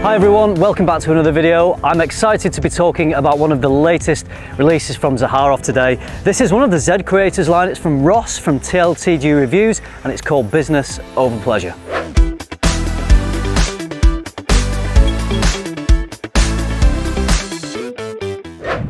Hi everyone, welcome back to another video. I'm excited to be talking about one of the latest releases from Zaharoff today. This is one of the Z Creators line. It's from Ross from TLTG Reviews and it's called Business Over Pleasure.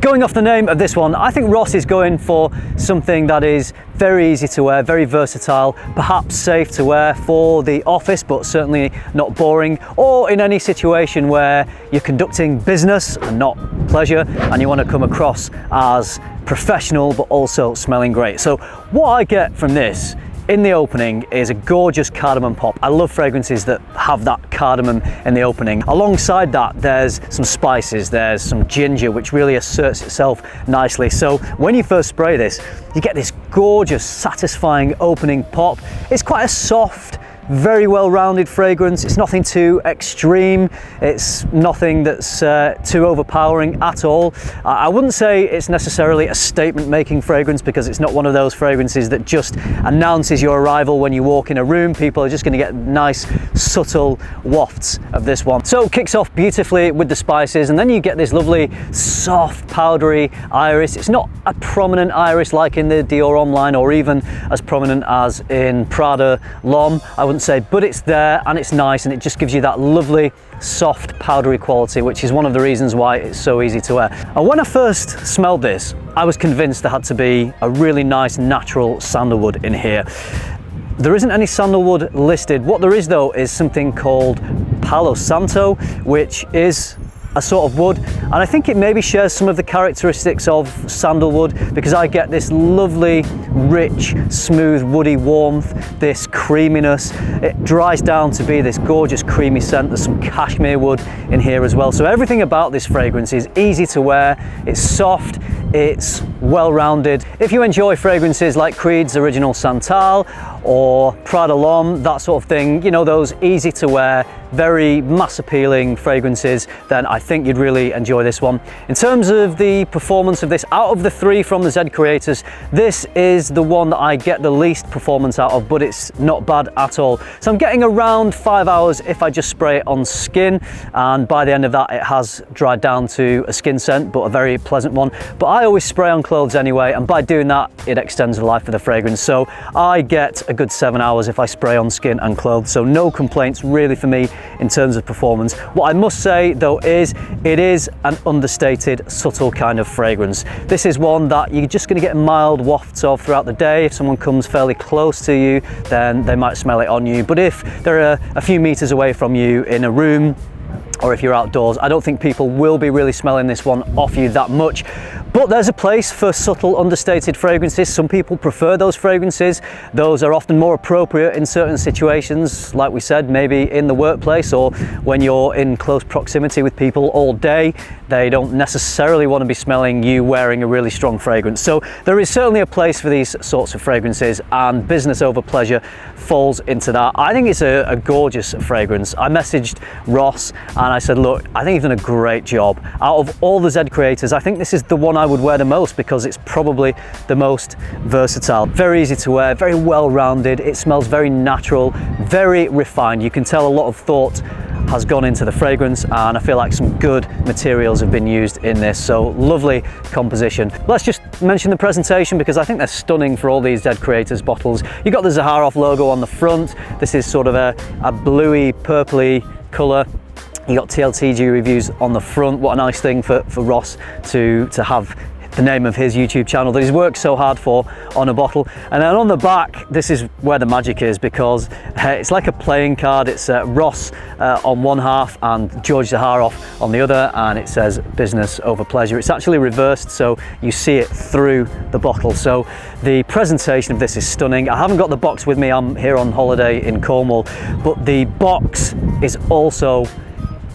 Going off the name of this one, I think Ross is going for something that is very easy to wear, very versatile, perhaps safe to wear for the office, but certainly not boring, or in any situation where you're conducting business and not pleasure, and you want to come across as professional, but also smelling great. So what I get from this in the opening is a gorgeous cardamom pop. I love fragrances that have that cardamom in the opening. Alongside that, there's some spices, there's some ginger, which really asserts itself nicely. So when you first spray this, you get this gorgeous, satisfying opening pop. It's quite a soft, very well-rounded fragrance. It's nothing too extreme. It's nothing that's too overpowering at all. I wouldn't say it's necessarily a statement-making fragrance because it's not one of those fragrances that just announces your arrival when you walk in a room. People are just going to get nice, subtle wafts of this one. So it kicks off beautifully with the spices, and then you get this lovely, soft, powdery iris. It's not a prominent iris like in the Dior Homme line, or even as prominent as in Prada L'Homme, I wouldn't say, but it's there and it's nice, and it just gives you that lovely soft powdery quality, which is one of the reasons why it's so easy to wear. And when I first smelled this, I was convinced there had to be a really nice natural sandalwood in here. There isn't any sandalwood listed. What there is though is something called Palo Santo, which is a sort of wood, and I think it maybe shares some of the characteristics of sandalwood, because I get this lovely, rich, smooth, woody warmth, this creaminess. It dries down to be this gorgeous creamy scent. There's some cashmere wood in here as well. So everything about this fragrance is easy to wear, it's soft, it's well-rounded. If you enjoy fragrances like Creed's Original Santal or Prada L'Homme, that sort of thing, you know, those easy to wear, very mass appealing fragrances, then I think you'd really enjoy this one. In terms of the performance of this, out of the three from the Z Creators, this is the one that I get the least performance out of, but it's not bad at all. So I'm getting around 5 hours if I just spray it on skin, and by the end of that it has dried down to a skin scent, but a very pleasant one. But I always spray on clothes anyway, and by doing that it extends the life of the fragrance. So I get a good 7 hours if I spray on skin and clothes, so no complaints really for me in terms of performance. What I must say though is it is an understated, subtle kind of fragrance. This is one that you're just going to get mild wafts of throughout the day. If someone comes fairly close to you, then they might smell it on you, but if they're a few meters away from you in a room, or if you're outdoors, I don't think people will be really smelling this one off you that much. But there's a place for subtle, understated fragrances. Some people prefer those fragrances. Those are often more appropriate in certain situations, like we said, maybe in the workplace or when you're in close proximity with people all day. They don't necessarily want to be smelling you wearing a really strong fragrance. So there is certainly a place for these sorts of fragrances, and Business Over Pleasure falls into that. I think it's a gorgeous fragrance. I messaged Ross and I said, look, I think you've done a great job. Out of all the Z Creators, I think this is the one I would wear the most because it's probably the most versatile. Very easy to wear, very well-rounded. It smells very natural, very refined. You can tell a lot of thought has gone into the fragrance, and I feel like some good materials have been used in this. So lovely composition. Let's just mention the presentation because I think they're stunning for all these Z Creators bottles. You've got the Zaharoff logo on the front. This is sort of a bluey, purpley colour. You got TLTG Reviews on the front. What a nice thing for Ross to have the name of his YouTube channel that he's worked so hard for on a bottle. And then on the back, this is where the magic is, because it's like a playing card. It's Ross on one half and George Zaharoff on the other, and it says Business Over Pleasure. It's actually reversed, so you see it through the bottle. So the presentation of this is stunning. I haven't got the box with me, I'm here on holiday in Cornwall, but the box is also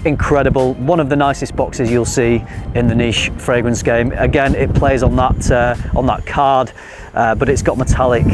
incredible. One of the nicest boxes you'll see in the niche fragrance game. Again, it plays on that card but it's got metallic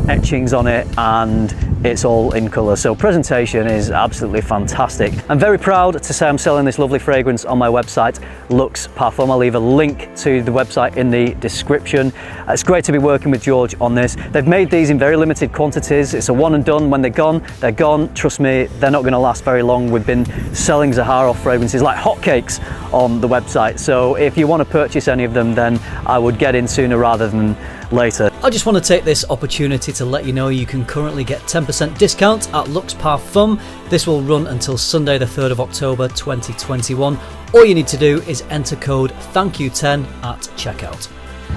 etchings on it and it's all in colour. So presentation is absolutely fantastic. I'm very proud to say I'm selling this lovely fragrance on my website, Luxe Parfum. I'll leave a link to the website in the description. It's great to be working with George on this. They've made these in very limited quantities. It's a one and done. When they're gone, they're gone. Trust me, they're not going to last very long. We've been selling Zaharoff fragrances like hotcakes on the website. So if you want to purchase any of them, then I would get in sooner rather than later. I just want to take this opportunity to let you know you can currently get 10% discount at Luxe Parfum. This will run until Sunday the 3rd of October 2021. All you need to do is enter code THANKYOU10 at checkout.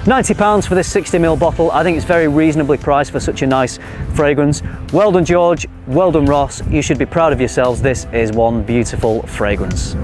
£90 for this 60ml bottle. I think it's very reasonably priced for such a nice fragrance. Well done George, well done Ross. You should be proud of yourselves. This is one beautiful fragrance.